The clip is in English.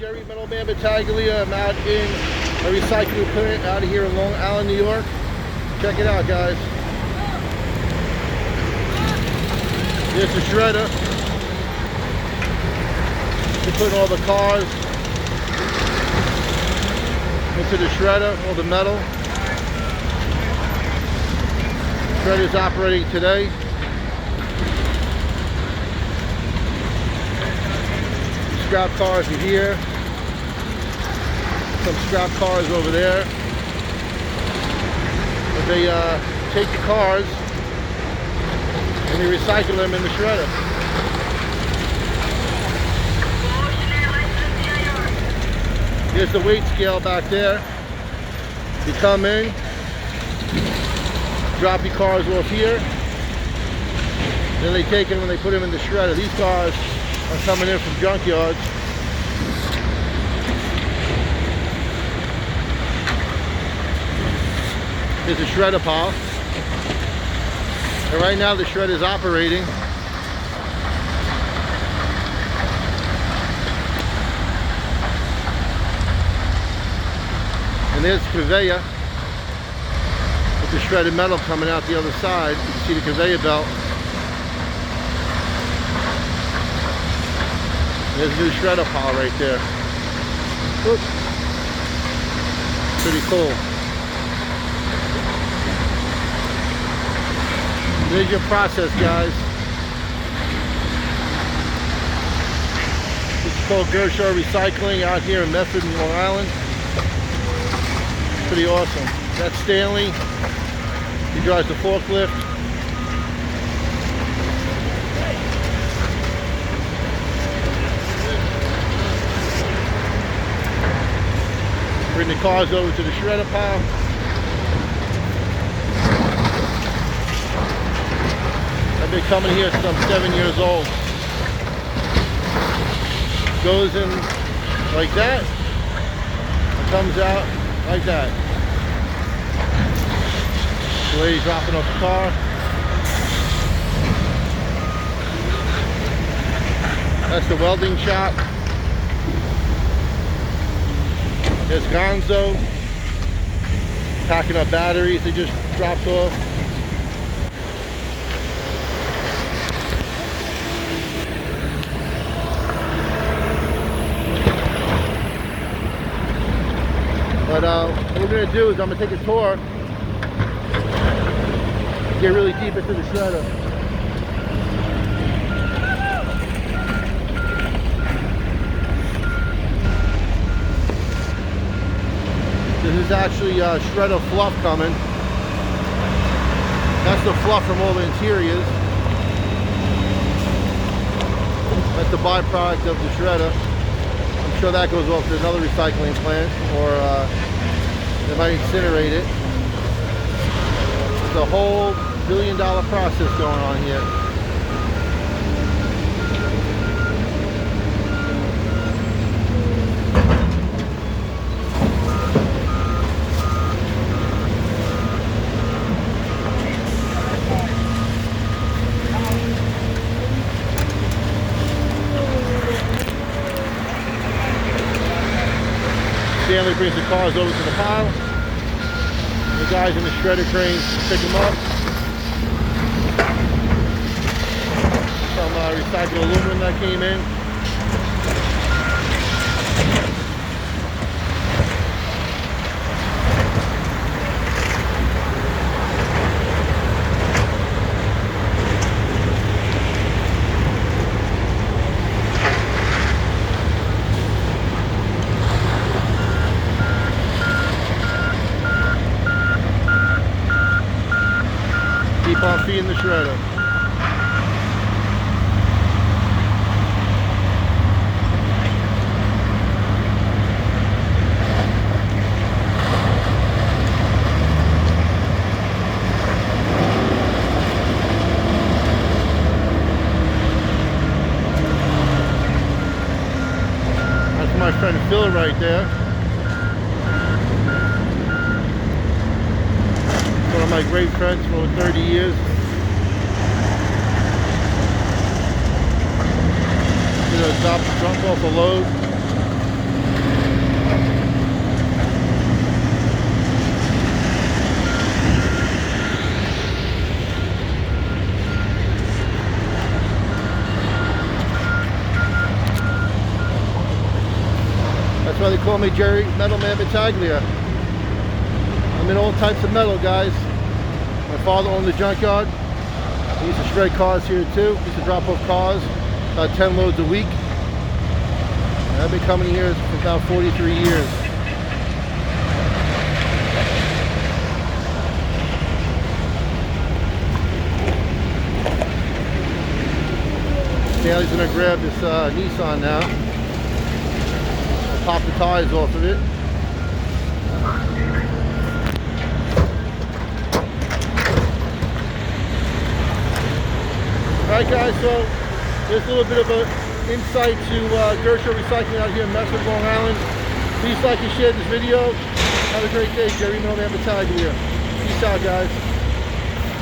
Jerry Metalman Battaglia. I'm out in a recycling plant out here in Long Island, New York. Check it out, guys. Here's the shredder. We're putting all the cars into the shredder, all the metal. Shredder's operating today. Scrap cars are here. Some scrap cars over there. But they take the cars and they recycle them in the shredder. Here's the weight scale back there. You come in, drop your cars off here, then they take them and they put them in the shredder. These cars are coming in from junkyards. Here's a shredder pile. And right now the shredder is operating. And there's the conveyor with the shredded metal coming out the other side. You can see the conveyor belt. There's a new shredder pile right there. Whoop. Pretty cool. There's your process, guys. This is called Gershaw Recycling out here in Medford, Long Island. Pretty awesome. That's Stanley. He drives the forklift. Bring the cars over to the shredder pile. I've been coming here since I'm 7 years old. Goes in like that and comes out like that. The lady's dropping off the car. That's the welding shop. There's Gonzo packing up batteries they just dropped off. But what we're going to do is I'm going to take a tour, get really deep into the shredder. This is actually shredder fluff coming. That's the fluff from all the interiors. That's the byproduct of the shredder. I'm sure that goes off to another recycling plant, or they might incinerate it. There's a whole billion-dollar process going on here. Stanley brings the cars over to the pile. The guys in the shredder cranes pick them up. Some recycled aluminum that came in. Keep on feeding the shredder. That's my friend Phil right there. One of my great friends for over 30 years. You know, drop off a load. That's why they call me Jerry Metal Man Battaglia. I'm in all types of metal, guys. My father owned the junkyard. He used to shred cars here too. He used to drop off cars, about 10 loads a week. And I've been coming here for about 43 years. Stanley's gonna grab this Nissan now. Pop the tires off of it. Alright guys, so there's a little bit of an insight to dirt show recycling out here in Messwood, Long Island. Please like and share this video. Have a great day. Jerry Metal Man Battaglia here. Peace out, guys.